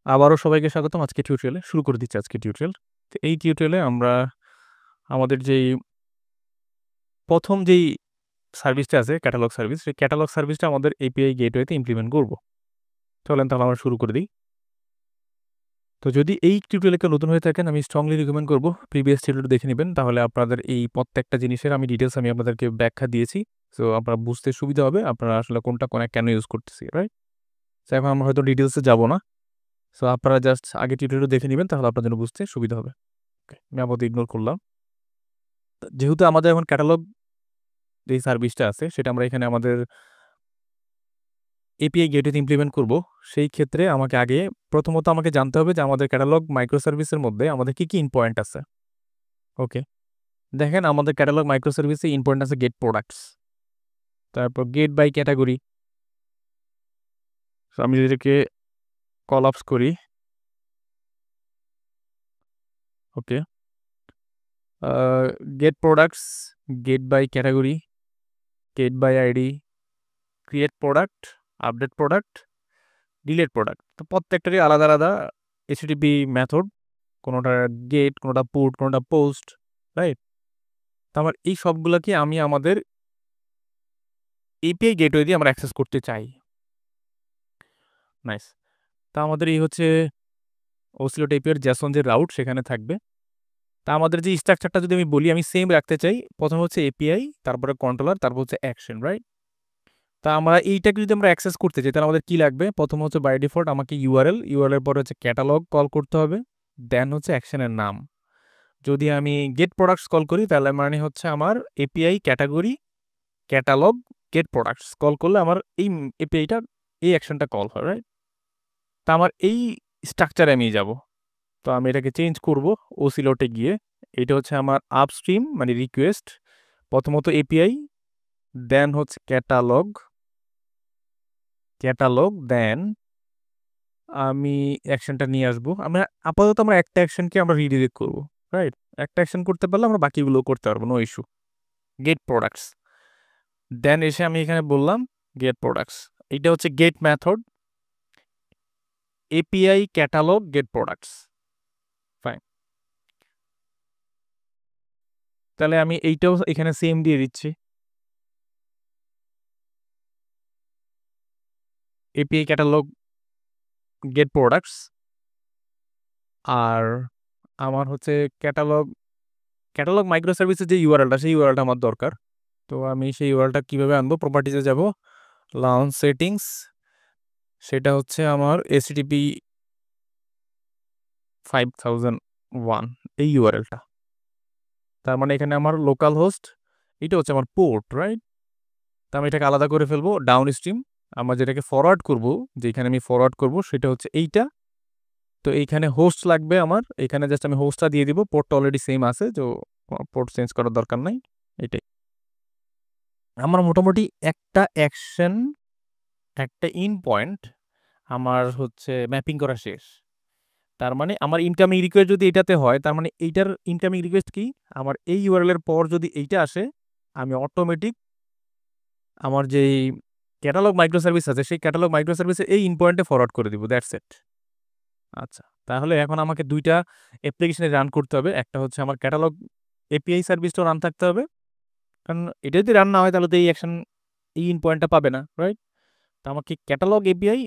আবারও সবাইকে স্বাগতম আজকে টিউটোরিয়ালে। শুরু করে দিচ্ছি আজকে টিউটোরিয়াল। তো এই টিউটোরিয়ালে আমরা আমাদের যেই ১ম যেই সার্ভিসটা আছে ক্যাটালগ সার্ভিস, সেই ক্যাটালগ সার্ভিসটা আমাদের API গেটওয়েতে ইমপ্লিমেন্ট করব। চলেন তাহলে আমরা শুরু করে দিই। তো যদি এই টিউটোরিয়ালে কেউ নতুন হয়ে থাকেন, আমি স্ট্রংলি রিকমেন্ড করব প্রিভিয়াস টিউটোরিয়াল দেখে নিবেন। তাহলে আপনাদের এই প্রত্যেকটা জিনিসের ডিটেইলস আমি আপনাদেরকে ব্যাখ্যা দিয়েছি। সো আপনারা বুঝতে সুবিধা হবে আপনারা আসলে কোনটা কেন ইউজ করতেছি, রাইট? সো এখন আমরা হয়তো ডিটেইলসে যাব না। সো আপনারা জাস্ট আগে টিউটোরিয়াল দেখে নিবেন, তাহলে আপনার জন্য বুঝতে সুবিধা হবে। ওকে, আমি আপাতত ইগনোর করলাম। যেহেতু আমাদের এখন ক্যাটালগ যে সার্ভিসটা আছে সেটা আমরা এখানে আমাদের এপিআই গেটওয়েতে ইমপ্লিমেন্ট করব, সেই ক্ষেত্রে আমাকে আগে প্রথমত আমাকে জানতে হবে যে আমাদের ক্যাটালগ মাইক্রো সার্ভিসের মধ্যে আমাদের কি ইম্পয়েন্ট আছে। ওকে, দেখেন আমাদের ক্যাটালগ মাইক্রো সার্ভিসে ইম্পয়েন্ট আছে গেট প্রোডাক্টস, তারপর গেট বাই ক্যাটাগরি। আমি যদি এটাকে কলাপস করি, okay, get products, get by category, get by ID, create product, update product, delete product. তো প্রত্যেকটারই আলাদা আলাদা HTTP মেথড, কোনোটা গেট, কোনোটা পুট, কোনোটা পোস্ট, রাইট? তো আমার এই সবগুলোকে আমি আমাদের এপিআই গেটওয়ে দিয়ে আমরা অ্যাক্সেস করতে চাই। নাইস। তা আমাদের এই হচ্ছে ওসিলোট এপিআই এর JSON যে রাউট সেখানে থাকবে। তা আমাদের যে স্ট্রাকচারটা যদি আমি বলি, আমি সেম রাখতে চাই। প্রথম হচ্ছে এপিআই, তারপরে কন্ট্রোলার, তারপর হচ্ছে অ্যাকশন, রাইট? তা আমরা এইটাকে যদি আমরা অ্যাক্সেস করতে চাই তাহলে আমাদের কি লাগবে? প্রথম হচ্ছে বাই ডিফল্ট আমাকে ইউআরএল এর পরে হচ্ছে ক্যাটালগ কল করতে হবে, দেন হচ্ছে অ্যাকশনের নাম। যদি আমি গেট প্রোডাক্টস কল করি তাহলে মানে হচ্ছে আমার API category catalogue get products call করলে আমার এই এপিআইটা এই অ্যাকশনটা কল হয়, রাইট? তা আমার এই স্ট্রাকচারে আমি যাব। তো আমি এটাকে চেঞ্জ করব ওসিলোটে গিয়ে। এটা হচ্ছে আমার আপস্ট্রিম মানে রিকোয়েস্ট, প্রথমত এপিআই, দেন হচ্ছে ক্যাটালগ, দেন আমি অ্যাকশনটা নিয়ে আসবো। আপাতত আমরা একটা অ্যাকশনকে আমরা রিডিরেক্ট করব, রাইট? একটা অ্যাকশন করতে পারলে আমরা বাকিগুলো করতে পারবো, no issue. Get products, then এসে আমি এখানে বললাম গেট প্রোডাক্টস। এইটা হচ্ছে get method, API catalogue get products, fine. তাহলে আমি এইটাও এখানে সেম দিয়ে দিচ্ছি, এপিআই ক্যাটালগ গেট প্রোডাক্টস। আর আমার হচ্ছে ক্যাটালগ মাইক্রো সার্ভিসের যে ইউআরএলটা, সেই ইউআরএলটা আমার দরকার। তো আমি সেই ইউআরএলটা কিভাবে আনবো? প্রপার্টিজে যাব, লাউঞ্জ সেটিংস, সেটা হচ্ছে আমার HTTP 5001 এই ইউআরএলটা। তার মানে এখানে আমার লোকাল হোস্ট, এটা হচ্ছে আমার পোর্ট, রাইট? তো আমি এটাকে আলাদা করে ফেলবো ডাউন স্ট্রিম। আমরা যেটাকে ফরওয়ার্ড করব, যেখানে আমি ফরওয়ার্ড করব সেটা হচ্ছে এইটা। তো এইখানে হোস্ট লাগবে আমার, এখানে জাস্ট আমি হোস্টটা দিয়ে দিব, পোর্টটা অলরেডি সেম আছে, তো পোর্ট চেঞ্জ করার দরকার নাই। এটাই আমার মোটামুটি একটা অ্যাকশন, একটা ইন পয়েন্ট আমার হচ্ছে ম্যাপিং করা শেষ। তার মানে আমার ইনকামিং রিকোয়েস্ট যদি এটাতে হয়, তার মানে এইটার ইনকামিং রিকোয়েস্ট কি? আমার এই ইউআরএল এর পর যদি এইটা আসে, আমি অটোমেটিক আমার যেই ক্যাটালগ মাইক্রো সার্ভিস আছে সেই ক্যাটালগ মাইক্রো সার্ভিসে এই ইন পয়েন্টে ফরওয়ার্ড করে দিব, দ্যাটস ইট। আচ্ছা, তাহলে এখন আমাকে দুইটা অ্যাপ্লিকেশনে রান করতে হবে। একটা হচ্ছে আমার ক্যাটালগ এপিআই সার্ভিসটাও রান থাকতে হবে, কারণ এটা যদি রান না হয় তাহলে তো এই অ্যাকশন, এই ইন পয়েন্টটা পাবে না, রাইট? তো আমাকে ক্যাটালগ এপিআই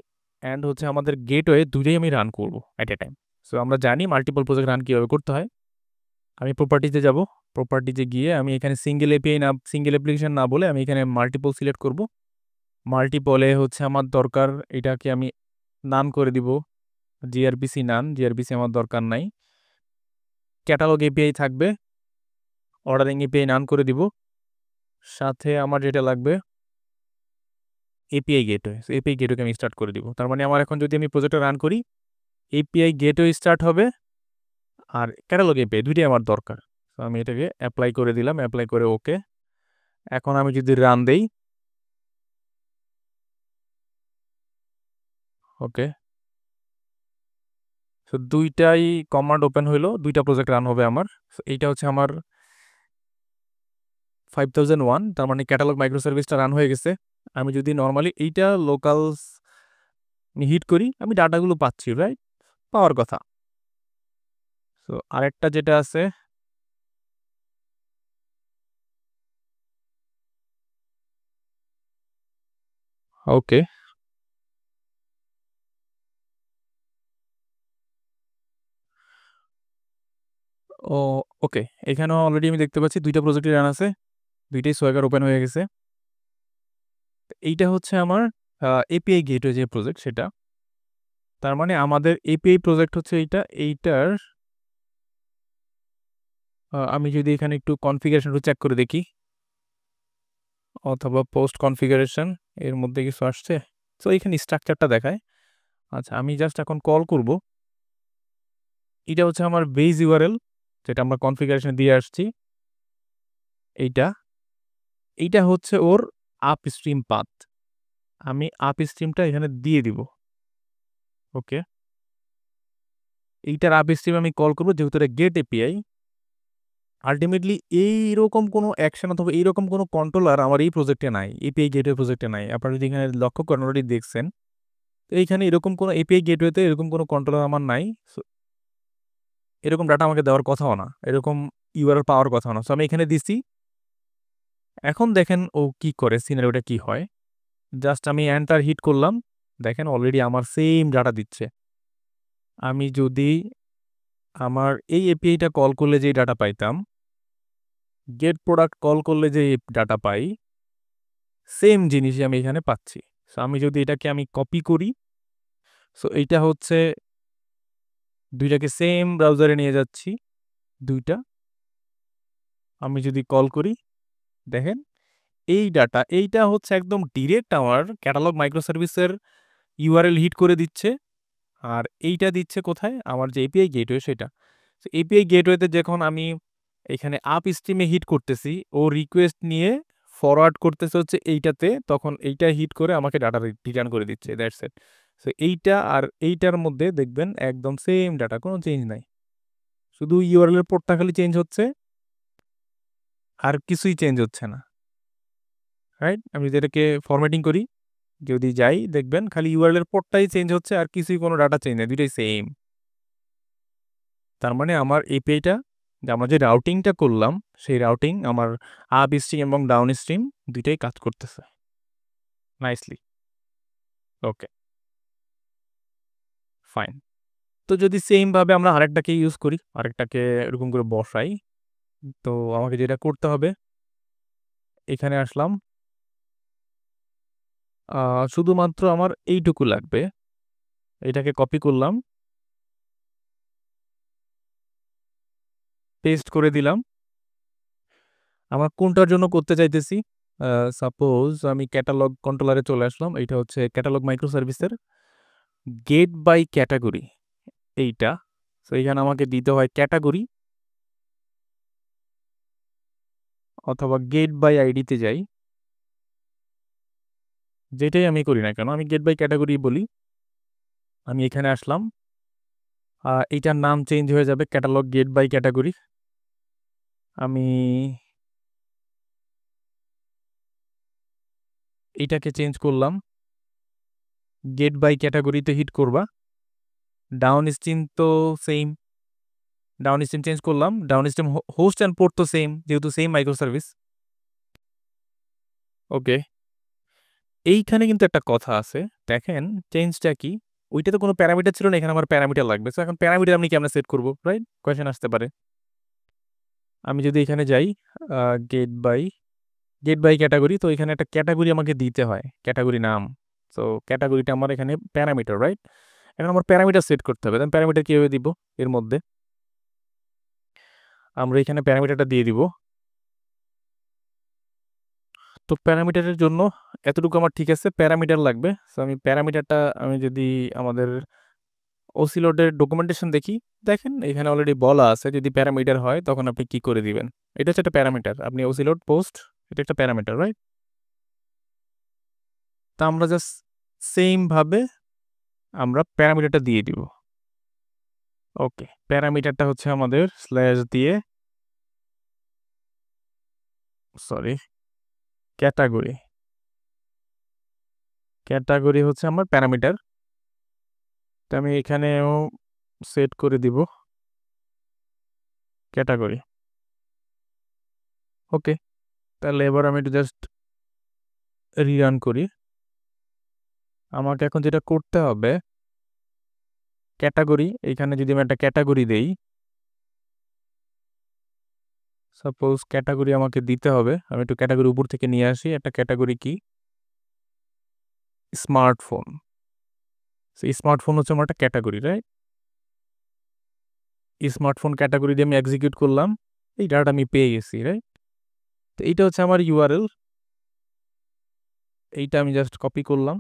অ্যান্ড হচ্ছে আমাদের গেটওয়ে দুটোই আমি রান করবো অ্যাট এ টাইম। সো আমরা জানি মাল্টিপল প্রজেক্ট রান কীভাবে করতে হয়। আমি প্রপার্টিতে যাব, প্রপার্টিতে গিয়ে আমি এখানে সিঙ্গেল অ্যাপ্লিকেশন না বলে আমি এখানে মাল্টিপল সিলেক্ট করব। মাল্টিপলে হচ্ছে আমার দরকার, এটাকে আমি নান করে দিব জিআরপিসি নান, জিআরপিসি আমার দরকার নাই। ক্যাটালগ এপিআই থাকবে, অর্ডারিং এপিআই নান করে দিব। সাথে আমার যেটা লাগবে এপিআই গেটওয়ে, এপিআই গেটওয়েকে আমি স্টার্ট করে দিব। তার মানে আমার এখন যদি আমি প্রজেক্টটা রান করি, এপিআই গেটওয়ে স্টার্ট হবে আর ক্যাটালগ এপিআই দুইটাই আমার দরকার। তো আমি এটাকে অ্যাপ্লাই করে দিলাম, অ্যাপ্লাই করে ওকে। এখন আমি যদি রান দেই, ওকে, তো দুইটাই কমান্ড ওপেন হইলো, দুইটা প্রজেক্ট রান হবে আমার। এইটা হচ্ছে আমার 5001, তার মানে ক্যাটালগ মাইক্রো সার্ভিসটা রান হয়ে গেছে। আমি যদি নর্মালি এইটা লোকাল হিট করি, আমি ডাটাগুলো পাচ্ছি, রাইট? পাওয়ার কথা। সো আরেকটা যেটা আছে ওকে ও ওকে এখানেও অলরেডি আমি দেখতে পাচ্ছি ২টা প্রজেক্টই রান আছে। ২টাই সোয়াগার ওপেন হয়ে গেছে। এইটা হচ্ছে আমার এপিআই গেটওয়ে যে প্রজেক্ট সেটা। তার মানে আমাদের এপিআই প্রজেক্ট হচ্ছে এইটা। এইটার আমি যদি এখানে একটু কনফিগারেশনটা চেক করে দেখি অথবা পোস্ট কনফিগারেশন এর মধ্যে কিছু আসছে। সো এখানে স্ট্রাকচারটা দেখায়। আচ্ছা আমি জাস্ট এখন কল করব। এটা হচ্ছে আমার বেস ইউআরএল যেটা আমরা কনফিগারেশন দিয়ে আসছি। এইটা হচ্ছে ওর আপস্ট্রিম পাথ। আমি আপস্ট্রিমটা এখানে দিয়ে দিব। ওকে এইটার আপস্ট্রিম আমি কল করব যেহেতু এটা গেট এপিআই। আল্টিমেটলি এইরকম কোনো অ্যাকশন অথবা এইরকম কোনো কন্ট্রোলার আমার এই প্রজেক্টে নাই, এপিআই গেটওয়ে প্রজেক্টে নাই। আপনারা যদি এখানে লক্ষ্য করেন অলরেডি দেখছেন, তো এইখানে এরকম কোনো এপিআই গেটওয়েতে এরকম কোনো কন্ট্রোলার আমার নাই। সো এরকম ডাটা আমাকে দেওয়ার কথাও না, এরকম ইউআরএল পাওয়ার কথাও না। সো আমি এখানে দিছি। এখন দেখেন ও কি করে, সিনারিওটা কি হয়। জাস্ট আমি এন্টার হিট করলাম, দেখেন অলরেডি আমার সেম ডাটা দিচ্ছে। আমি যদি আমার এই এপিআইটা কল করলে যে ডাটা পাইতাম, গেট প্রোডাক্ট কল করলে যে ডাটা পাই, সেম জিনিসই আমি এখানে পাচ্ছি। সো আমি যদি এটাকে আমি কপি করি, সো এইটা হচ্ছে দুইটাকে সেম ব্রাউজারে নিয়ে যাচ্ছি দুইটা। আমি যদি কল করি দেখেন এই ডাটা, এইটা হচ্ছে একদম ডিরেক্ট আমার ক্যাটালগ মাইক্রোসার্ভিসের ইউআরএল হিট করে দিচ্ছে। আর এইটা দিচ্ছে কোথায়, আমার যে এপিআই গেটওয়ে সেটা। তো এপিআই গেটওয়েতে যখন আমি এখানে আপ স্ট্রিমে হিট করতেছি, ও রিকোয়েস্ট নিয়ে ফরওয়ার্ড করতেছে হচ্ছে এইটাতে, তখন এইটা হিট করে আমাকে ডাটা রিটার্ন করে দিচ্ছে। That's it. সো এইটা আর এইটার মধ্যে দেখবেন একদম সেম ডাটা, কোনো চেঞ্জ নাই। শুধু ইউআরএল এর পোর্টটা খালি চেঞ্জ হচ্ছে, আর কিছুই চেঞ্জ হচ্ছে না। রাইট? আমি যেটাকে ফরম্যাটিং করি, যদি যাই দেখবেন খালি ইউআরএল এর পোর্টটাই চেঞ্জ হচ্ছে, আর কিছুই কোনো ডাটা চেঞ্জ নেই, দুইটাই সেম। তার মানে আমার এপিআইটা, আমরা যে রাউটিংটা করলাম, সেই রাউটিং আমার আপ স্ট্রিম এবং ডাউন স্ট্রিম দুইটাই কাজ করতেছে নাইসলি। Okay fine. তো যদি সেমভাবে আমরা আরেকটাকে ইউজ করি, আরেকটাকে এরকম করে বসাই, তো আমাকে যেটা করতে হবে, এখানে আসলাম, শুধুমাত্র আমার এইটুকু লাগবে। এটাকে কপি করলাম, পেস্ট করে দিলাম। আমার কোনটার জন্য করতে চাইতেছি, সাপোজ আমি ক্যাটালগ কন্ট্রোলারে চলে আসলাম। এইটা হচ্ছে ক্যাটালগ মাইক্রোসার্ভিসের গেট বাই ক্যাটাগরি এইটা। তো এখানে আমাকে দিতে হয় ক্যাটাগরি, অথবা গেট বাই আইডিতে যাই, যেটাই আমি করি না কেন আমি গেট বাই ক্যাটাগরি বলি। আমি এখানে আসলাম, এইটার নাম চেঞ্জ হয়ে যাবে ক্যাটালগ গেট বাই ক্যাটাগরি। আমি এইটাকে চেঞ্জ করলাম, গেট বাই ক্যাটাগরিতে হিট করবা। ডাউন স্ট্রিম তো সেম, ডাউন স্ট্রিম চেঞ্জ করলাম। Down stream host and port তো সেম, যেহেতু সেম মাইক্রো সার্ভিস। ওকে এইখানে কিন্তু একটা কথা আছে, দেখেন চেঞ্জটা কি। ওইটাতে কোনো প্যারামিটার ছিল না, এখানে আমার প্যারামিটার লাগবে। তো এখন প্যারামিটার আমি কেমন সেট করবো, রাইট কোয়েশ্চেন আসতে পারে। আমি যদি এখানে যাই গেট বাই ক্যাটাগরি, তো এখানে একটা ক্যাটাগরি আমাকে দিতে হয়, ক্যাটাগরি নাম। তো ক্যাটাগরিটা আমার এখানে প্যারামিটার, রাইট? এখন আমার প্যারামিটার সেট করতে হবে। প্যারামিটার কীভাবে দিব, এর মধ্যে আমরা এখানে প্যারামিটারটা দিয়ে দিব। তো প্যারামিটারের জন্য এতটুকু আমার ঠিক আছে, প্যারামিটার লাগবে। সো আমি প্যারামিটারটা, আমি যদি আমাদের ওসিলোডের ডকুমেন্টেশন দেখি, দেখেন এখানে অলরেডি বলা আছে যদি প্যারামিটার হয় তখন আপনি কি করে দিবেন। এটা হচ্ছে একটা প্যারামিটার, আপনি ওসিলোড পোস্ট, এটা একটা প্যারামিটার, রাইট? তা আমরা জাস্ট সেম ভাবে আমরা প্যারামিটারটা দিয়ে দিব। ওকে প্যারামিটারটা হচ্ছে আমাদের স্ল্যাশ দিয়ে, সরি, ক্যাটাগরি হচ্ছে আমার প্যারামিটার। তো আমি এখানেও সেট করে দিব ক্যাটাগরি। ওকে, তাহলে এবার আমি একটু জাস্ট রিরান করি। আমাকে এখন যেটা করতে হবে, ক্যাটাগরি, এইখানে যদি আমি একটা ক্যাটাগরি দেই, সাপোজ ক্যাটাগরি আমাকে দিতে হবে, আমি একটু ক্যাটাগরি উপর থেকে নিয়ে আসি। একটা ক্যাটাগরি কি? স্মার্টফোন। সেই স্মার্টফোন হচ্ছে আমার একটা ক্যাটাগরি, রাইট? স্মার্টফোন ক্যাটাগরি দিয়ে আমি এক্সিকিউট করলাম, এই ডাটা আমি পেয়ে গেছি, রাইট? তো এইটা হচ্ছে আমার ইউআরএল। এইটা আমি জাস্ট কপি করলাম,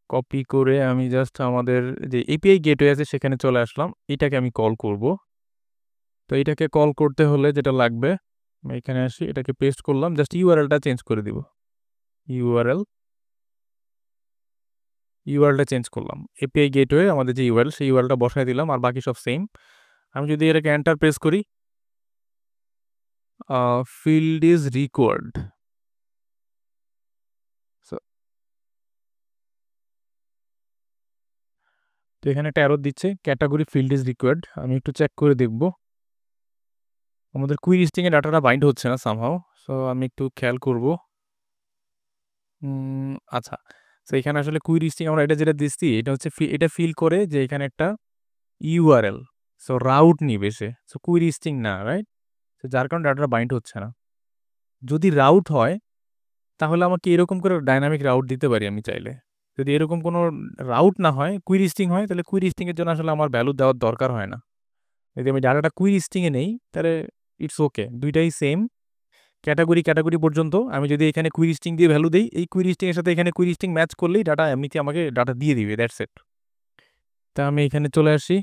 কপি করে আমি জাস্ট আমাদের যে এপিআই গেটওয়ে আছে সেখানে চলে আসলাম। এটাকে আমি কল করব। তো এটাকে কল করতে হলে যেটা লাগবে, আমি এখানে আসি, এটাকে পেস্ট করলাম, জাস্ট ইউআরএলটা চেঞ্জ করে দিব। ইউআরএলটা চেঞ্জ করলাম, এপিআই গেটওয়ে আমাদের যে ইউআরএল, সেই ইউআরএলটা বসায় দিলাম, আর বাকি সব সেম। আমি যদি এটাকে এন্টার প্রেস করি, ফিল্ড ইজ রিকোয়ার্ড। তো এখানে একটা অ্যারো দিচ্ছে, ক্যাটাগরি ফিল্ড ইজ রিকোয়ার্ড। আমি একটু চেক করে দেখব, আমাদের কুইরি স্ট্রিংয়ে ডাটাটা বাইন্ড হচ্ছে না সামহাও। সো আমি একটু খেয়াল করব। আচ্ছা, তো এখানে আসলে কুইরি স্ট্রিং আমরা এটা যেটা দিচ্ছি, এটা হচ্ছে এটা ফিল করে যে এখানে একটা ইউআরএল, সো রাউট নিবে সে, সো কুইরি স্ট্রিং না, রাইট? তো যার কারণে ডাটাটা বাইন্ড হচ্ছে না। যদি রাউট হয় তাহলে আমাকে এরকম করে ডাইনামিক রাউট দিতে পারি আমি চাইলে। যদি এরকম কোনো রাউট না হয়, কুইরি স্ট্রিং হয়, তাহলে কুইরি স্ট্রিংয়ের জন্য আসলে আমার ভ্যালু দেওয়ার দরকার হয় না। যদি আমি ডাটাটা কুইরি স্ট্রিংয়ে নেই, তাহলে ইটস ওকে, দুইটাই সেম। ক্যাটাগরি পর্যন্ত আমি যদি এখানে কুইরি স্ট্রিং দিয়ে ভ্যালু দিই, এই কুইরি স্ট্রিংয়ের সাথে এখানে কুইরি স্ট্রিং ম্যাচ করলেই ডাটা এমনিতে আমাকে ডাটা দিয়ে দিবে, দ্যাটস ইট। তা আমি এখানে চলে আসি,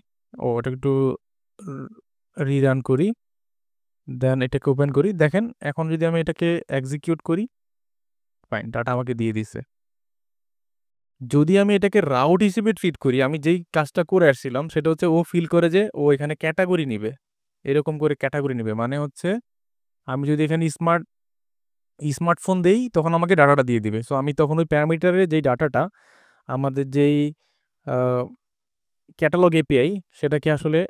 ওটা একটু রিরান করি, দেন এটাকে ওপেন করি। দেখেন এখন যদি আমি এটাকে এক্সিকিউট করি, ফাইন, ডাটা আমাকে দিয়ে দিছে। যদি আমি এটাকে রাউট হিসেবে ট্রিট করি, আমি যেই কাজটা করে আসছিলাম সেটা হচ্ছে ও ফিল করে যে ও এখানে ক্যাটাগরি নিবে, এরকম করে ক্যাটাগরি নিবে, মানে হচ্ছে আমি যদি এখানে স্মার্টফোন দেই তখন আমাকে ডাটাটা দিয়ে দিবে। সো আমি তখন ওই প্যারামিটারের যেই ডাটাটা আমাদের যেই ক্যাটালগ এপিআই, সেটাকে আসলে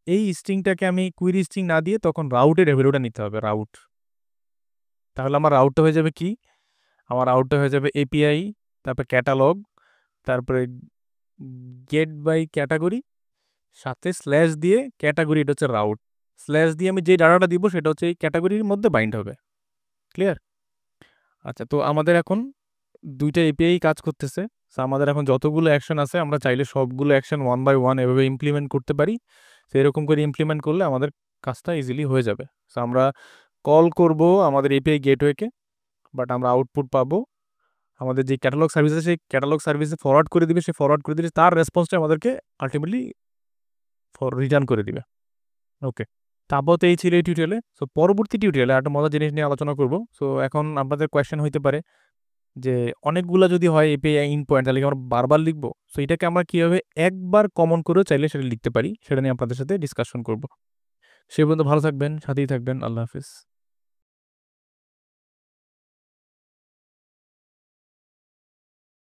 এই স্ট্রিংটাকে আমি কুইরি স্ট্রিং না দিয়ে তখন রাউটের ভ্যালুটা নিতে হবে, রাউট। তাহলে আমার রাউটটা হয়ে যাবে কি? আমার রাউটটা হয়ে যাবে এপিআই, তারপরে ক্যাটালগ, তারপরে গেট বাই ক্যাটাগরি, সাথে স্ল্যাশ দিয়ে ক্যাটাগরি, এটা হচ্ছে রাউট। স্ল্যাশ দিয়ে আমি যে ডাটাটা দিব সেটা হচ্ছে এই ক্যাটাগরির মধ্যে বাইন্ড হবে। ক্লিয়ার? আচ্ছা, তো আমাদের এখন দুইটা এপিআই কাজ করতেছে। সো আমাদের এখন যতগুলো অ্যাকশন আছে আমরা চাইলে সবগুলো অ্যাকশন ওয়ান বাই ওয়ান এভাবে ইমপ্লিমেন্ট করতে পারি। তো এরকম করে ইমপ্লিমেন্ট করলে আমাদের কাজটা ইজিলি হয়ে যাবে। সো আমরা কল করব আমাদের এপিআই গেটওয়েকে, বাট আমরা আউটপুট পাবো আমাদের যে ক্যাটালগ সার্ভিস আছে সেই ক্যাটালগ সার্ভিসে ফরওয়ার্ড করে দিবে, সে ফরওয়ার্ড করে দিলে তার রেসপন্সটা আমাদেরকে আলটিমেটলি রিটার্ন করে দিবে। ওকে, তারপর তো এই ছিল এই টিউটোরিয়ালে। সো পরবর্তী টিউটোরিয়ালে একটা মজার জিনিস নিয়ে আলোচনা করব। সো এখন আপনাদের কোয়েশ্চেন হইতে পারে যে অনেকগুলো যদি হয় এপিআই ইন পয়েন্ট, তাহলে আমরা বারবার লিখবো। সো এটাকে আমরা কীভাবে একবার কমন করেও চাইলে সেটা লিখতে পারি, সেটা নিয়ে আপনাদের সাথে ডিসকাশন করব। সে পর্যন্ত ভালো থাকবেন, সাথেই থাকবেন। আল্লাহ হাফিজ।